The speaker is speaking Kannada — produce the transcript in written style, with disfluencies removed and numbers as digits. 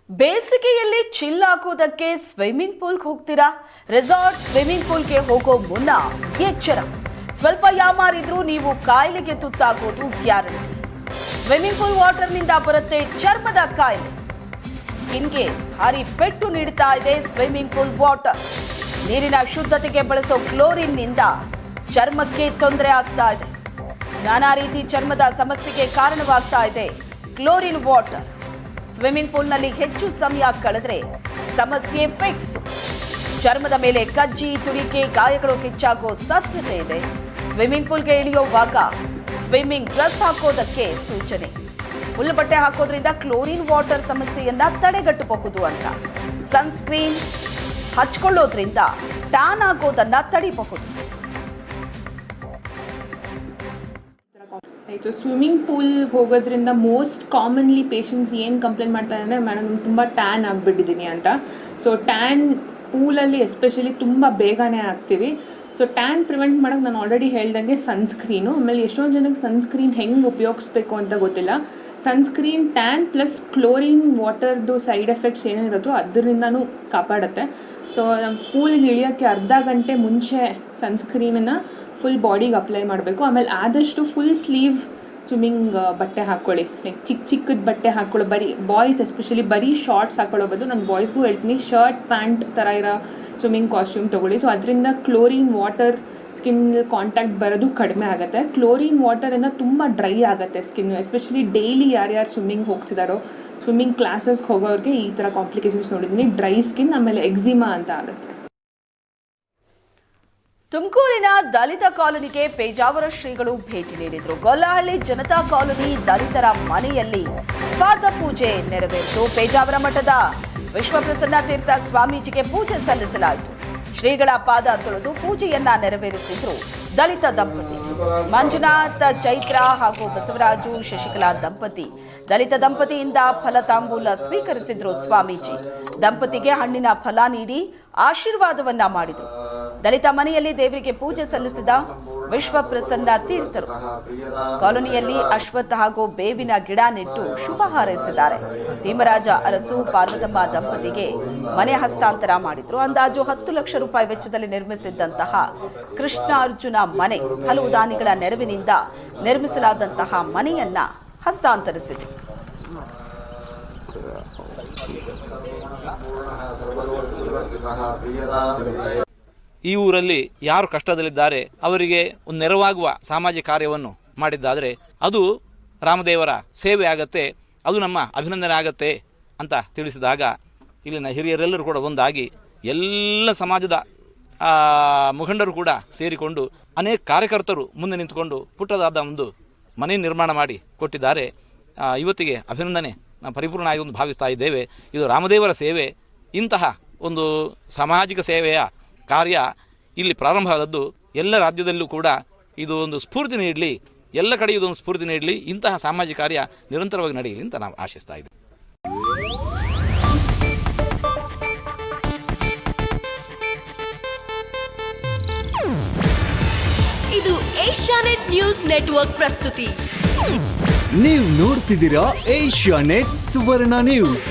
ಬೇಸಿಗೆಯಲ್ಲಿ ಚಿಲ್ ಹಾಕೋದಕ್ಕೆ ಸ್ವಿಮ್ಮಿಂಗ್ ಪೂಲ್ಗೆ ಹೋಗ್ತೀರಾ? ರೆಸಾರ್ಟ್ ಸ್ವಿಮ್ಮಿಂಗ್ ಪೂಲ್ಗೆ ಹೋಗೋ ಮುನ್ನ ಎಚ್ಚರ. ಸ್ವಲ್ಪ ಯಾಮಾರಿದ್ರೂ ನೀವು ಕಾಯಿಲೆಗೆ ತುತ್ತಾಗೋದು ಗ್ಯಾರಂಟಿ. ಸ್ವಿಮ್ಮಿಂಗ್ ಪೂಲ್ ವಾಟರ್ನಿಂದ ಬರುತ್ತೆ ಚರ್ಮದ ಕಾಯಿಲೆ. ಸ್ಕಿನ್ಗೆ ಭಾರಿ ಪೆಟ್ಟು ನೀಡ್ತಾ ಇದೆ ಸ್ವಿಮ್ಮಿಂಗ್ ಪೂಲ್ ವಾಟರ್. ನೀರಿನ ಶುದ್ಧತೆಗೆ ಬಳಸೋ ಕ್ಲೋರಿನ್ನಿಂದ ಚರ್ಮಕ್ಕೆ ತೊಂದರೆ ಆಗ್ತಾ ಇದೆ. ನಾನಾ ರೀತಿ ಚರ್ಮದ ಸಮಸ್ಯೆಗೆ ಕಾರಣವಾಗ್ತಾ ಇದೆ ಕ್ಲೋರಿನ್ ವಾಟರ್. ಸ್ವಿಮ್ಮಿಂಗ್ ಪೂಲ್ನಲ್ಲಿ ಹೆಚ್ಚು ಸಮಯ ಕಳೆದ್ರೆ ಸಮಸ್ಯೆ ಫಿಕ್ಸ್. ಚರ್ಮದ ಮೇಲೆ ಕಜ್ಜಿ, ತುರಿಕೆ, ಗಾಯಗಳು ಹೆಚ್ಚಾಗೋ ಸಾಧ್ಯತೆ ಇದೆ. ಸ್ವಿಮ್ಮಿಂಗ್ ಪೂಲ್ಗೆ ಇಳಿಯುವಾಗ ಸ್ವಿಮ್ಮಿಂಗ್ ಡ್ರೆಸ್ ಹಾಕೋದಕ್ಕೆ ಸೂಚನೆ. ಫುಲ್ ಬಟ್ಟೆ ಹಾಕೋದ್ರಿಂದ ಕ್ಲೋರಿನ್ ವಾಟರ್ ಸಮಸ್ಯೆಯನ್ನ ತಡೆಗಟ್ಟಬಹುದು ಅಂತ. ಸನ್ಸ್ಕ್ರೀನ್ ಹಚ್ಕೊಳ್ಳೋದ್ರಿಂದ ಟ್ಯಾನ್ ಆಗೋದನ್ನ ತಡಿಬಹುದು. ಆಯಿತು. ಸ್ವಿಮ್ಮಿಂಗ್ ಪೂಲ್ ಹೋಗೋದ್ರಿಂದ ಮೋಸ್ಟ್ ಕಾಮನ್ಲಿ ಪೇಷಂಟ್ಸ್ ಏನು ಕಂಪ್ಲೇಂಟ್ ಮಾಡ್ತಾರೆ ಅಂದರೆ, ಮೇಡಮ್ ತುಂಬ ಟ್ಯಾನ್ ಆಗಿಬಿಟ್ಟಿದ್ದೀನಿ ಅಂತ. ಸೊ ಟ್ಯಾನ್ ಪೂಲಲ್ಲಿ ಎಸ್ಪೆಷಲಿ ತುಂಬ ಬೇಗನೆ ಆಗ್ತೀವಿ. ಸೊ ಟ್ಯಾನ್ ಪ್ರಿವೆಂಟ್ ಮಾಡೋಕ್ಕೆ ನಾನು ಆಲ್ರೆಡಿ ಹೇಳ್ದಂಗೆ ಸನ್ಸ್ಕ್ರೀನು. ಆಮೇಲೆ ಎಷ್ಟೊಂದು ಜನಕ್ಕೆ ಸನ್ಸ್ಕ್ರೀನ್ ಹೆಂಗೆ ಉಪಯೋಗಿಸ್ಬೇಕು ಅಂತ ಗೊತ್ತಿಲ್ಲ. ಸನ್ಸ್ಕ್ರೀನ್ ಟ್ಯಾನ್ ಪ್ಲಸ್ ಕ್ಲೋರಿನ್ ವಾಟರ್ದು ಸೈಡ್ ಎಫೆಕ್ಟ್ಸ್ ಏನೇನಿರುತ್ತೋ ಅದರಿಂದನೂ ಕಾಪಾಡುತ್ತೆ. ಸೊ ನಮ್ಮ ಪೂಲ್ಗೆ ಇಳಿಯೋಕ್ಕೆ ಅರ್ಧ ಗಂಟೆ ಮುಂಚೆ ಸನ್ಸ್ಕ್ರೀನನ್ನು ಫುಲ್ ಬಾಡಿಗೆ ಅಪ್ಲೈ ಮಾಡಬೇಕು. ಆಮೇಲೆ ಆದಷ್ಟು ಫುಲ್ ಸ್ಲೀವ್ ಸ್ವಿಮ್ಮಿಂಗ್ ಬಟ್ಟೆ ಹಾಕ್ಕೊಳ್ಳಿ. ಲೈಕ್ ಚಿಕ್ಕದ ಬಟ್ಟೆ ಹಾಕ್ಕೊಳ್ಳೋ, ಬರೀ ಬಾಯ್ಸ್ ಎಸ್ಪೆಷಲಿ ಬರೀ ಶಾರ್ಟ್ಸ್ ಹಾಕೊಳ್ಳೋ ಬದಲು ನಾನು ಬಾಯ್ಸ್ಗೂ ಹೇಳ್ತೀನಿ ಶರ್ಟ್ ಪ್ಯಾಂಟ್ ಥರ ಇರೋ ಸ್ವಿಮ್ಮಿಂಗ್ ಕಾಸ್ಟ್ಯೂಮ್ ತೊಗೊಳ್ಳಿ. ಸೊ ಅದರಿಂದ ಕ್ಲೋರಿನ್ ವಾಟರ್ ಸ್ಕಿನ್ ಕಾಂಟ್ಯಾಕ್ಟ್ ಬರೋದು ಕಡಿಮೆ ಆಗುತ್ತೆ. ಕ್ಲೋರಿನ್ ವಾಟರಿಂದ ತುಂಬ ಡ್ರೈ ಆಗುತ್ತೆ ಸ್ಕಿನ್ನು. ಎಸ್ಪೆಷಲಿ ಡೈಲಿ ಯಾರ್ಯಾರು ಸ್ವಿಮ್ಮಿಂಗ್ ಹೋಗ್ತಿದ್ದಾರೋ, ಸ್ವಿಮ್ಮಿಂಗ್ ಕ್ಲಾಸಸ್ಗೆ ಹೋಗೋರಿಗೆ ಈ ಥರ ಕಾಂಪ್ಲಿಕೇಶನ್ಸ್ ನೋಡಿದ್ದೀನಿ. ಡ್ರೈ ಸ್ಕಿನ್, ಆಮೇಲೆ ಎಕ್ಸಿಮಾ ಅಂತ ಆಗುತ್ತೆ. ತುಮಕೂರಿನ ದಲಿತ ಕಾಲೋನಿಗೆ ಪೇಜಾವರ ಶ್ರೀಗಳು ಭೇಟಿ ನೀಡಿದ್ರು. ಗೊಲ್ಲಹಳ್ಳಿ ಜನತಾ ಕಾಲೋನಿ ದಲಿತರ ಮನೆಯಲ್ಲಿ ಪಾದಪೂಜೆ ನೆರವೇರಿತು. ಪೇಜಾವರ ಮಠದ ವಿಶ್ವಪ್ರಸನ್ನ ತೀರ್ಥ ಸ್ವಾಮೀಜಿಗೆ ಪೂಜೆ ಸಲ್ಲಿಸಲಾಯಿತು. ಶ್ರೀಗಳ ಪಾದ ತೊಳೆದು ಪೂಜೆಯನ್ನ ನೆರವೇರಿಸಿದ್ರು ದಲಿತ ದಂಪತಿ. ಮಂಜುನಾಥ್, ಚೈತ್ರ ಹಾಗೂ ಬಸವರಾಜು, ಶಶಿಕಲಾ ದಂಪತಿ. ದಲಿತ ದಂಪತಿಯಿಂದ ಫಲತಾಂಬೂಲ ಸ್ವೀಕರಿಸಿದ್ರು ಸ್ವಾಮೀಜಿ. ದಂಪತಿಗೆ ಹಣ್ಣಿನ ಫಲ ನೀಡಿ ಆಶೀರ್ವಾದವನ್ನ ಮಾಡಿದ್ರು. ದಲಿತ ಮನೆಯಲ್ಲಿ ದೇವರಿಗೆ ಪೂಜೆ ಸಲ್ಲಿಸಿದ ವಿಶ್ವಪ್ರಸನ್ನ ತೀರ್ಥರು ಕಾಲೋನಿಯಲ್ಲಿ ಅಶ್ವತ್ಥ ಹಾಗೂ ಬೇವಿನ ಗಿಡ ನೆಟ್ಟು ಶುಭ ಹಾರೈಸಿದ್ದಾರೆ. ಭೀಮರಾಜ ಅರಸು, ಪಾರ್ವತಮ್ಮ ದಂಪತಿಗೆ ಮನೆ ಹಸ್ತಾಂತರ ಮಾಡಿದ್ರು. ಅಂದಾಜು 10 ಲಕ್ಷ ರೂಪಾಯಿ ವೆಚ್ಚದಲ್ಲಿ ನಿರ್ಮಿಸಿದ್ದಂತಹ ಕೃಷ್ಣಾರ್ಜುನ ಮನೆ ಹಲವು ದಾನಿಗಳ ನೆರವಿನಿಂದ ನಿರ್ಮಿಸಲಾದಂತಹ ಮನೆಯನ್ನ ಹಸ್ತಾಂತರಿಸಿತು. ಈ ಊರಲ್ಲಿ ಯಾರು ಕಷ್ಟದಲ್ಲಿದ್ದಾರೆ ಅವರಿಗೆ ಒಂದು ನೆರವಾಗುವ ಸಾಮಾಜಿಕ ಕಾರ್ಯವನ್ನು ಮಾಡಿದ್ದಾದರೆ ಅದು ರಾಮದೇವರ ಸೇವೆ ಆಗತ್ತೆ, ಅದು ನಮ್ಮ ಅಭಿನಂದನೆ ಆಗತ್ತೆ ಅಂತ ತಿಳಿಸಿದಾಗ ಇಲ್ಲಿನ ಹಿರಿಯರೆಲ್ಲರೂ ಕೂಡ ಒಂದಾಗಿ ಎಲ್ಲ ಸಮಾಜದ ಮುಖಂಡರು ಕೂಡ ಸೇರಿಕೊಂಡು ಅನೇಕ ಕಾರ್ಯಕರ್ತರು ಮುಂದೆ ನಿಂತುಕೊಂಡು ಪುಟ್ಟದಾದ ಒಂದು ಮನೆ ನಿರ್ಮಾಣ ಮಾಡಿ ಕೊಟ್ಟಿದ್ದಾರೆ. ಇವತ್ತಿಗೆ ಅಭಿನಂದನೆ ಪರಿಪೂರ್ಣ ಆಗಿ ಒಂದು ಭಾವಿಸ್ತಾ ಇದ್ದೇವೆ. ಇದು ರಾಮದೇವರ ಸೇವೆ. ಇಂತಹ ಒಂದು ಸಾಮಾಜಿಕ ಸೇವೆಯ ಕಾರ್ಯ ಇಲ್ಲಿ ಪ್ರಾರಂಭವಾದದ್ದು. ಎಲ್ಲ ರಾಜ್ಯದಲ್ಲೂ ಕೂಡ ಇದು ಒಂದು ಸ್ಫೂರ್ತಿ ನೀಡಲಿ, ಎಲ್ಲ ಕಡೆ ಇದೊಂದು ಸ್ಫೂರ್ತಿ ನೀಡಲಿ, ಇಂತಹ ಸಾಮಾಜಿಕ ಕಾರ್ಯ ನಿರಂತರವಾಗಿ ನಡೆಯಲಿ ಅಂತ ನಾವು ಆಶಿಸ್ತಾ ಇದ್ದೇವೆ. ಇದು ಏಷ್ಯಾನೆಟ್ ನ್ಯೂಸ್ ನೆಟ್ವರ್ಕ್ ಪ್ರಸ್ತುತಿ. ನೀವು ನೋಡ್ತಿದ್ದೀರಾ ಏಷ್ಯಾನೆಟ್ ಸುವರ್ಣ ನ್ಯೂಸ್.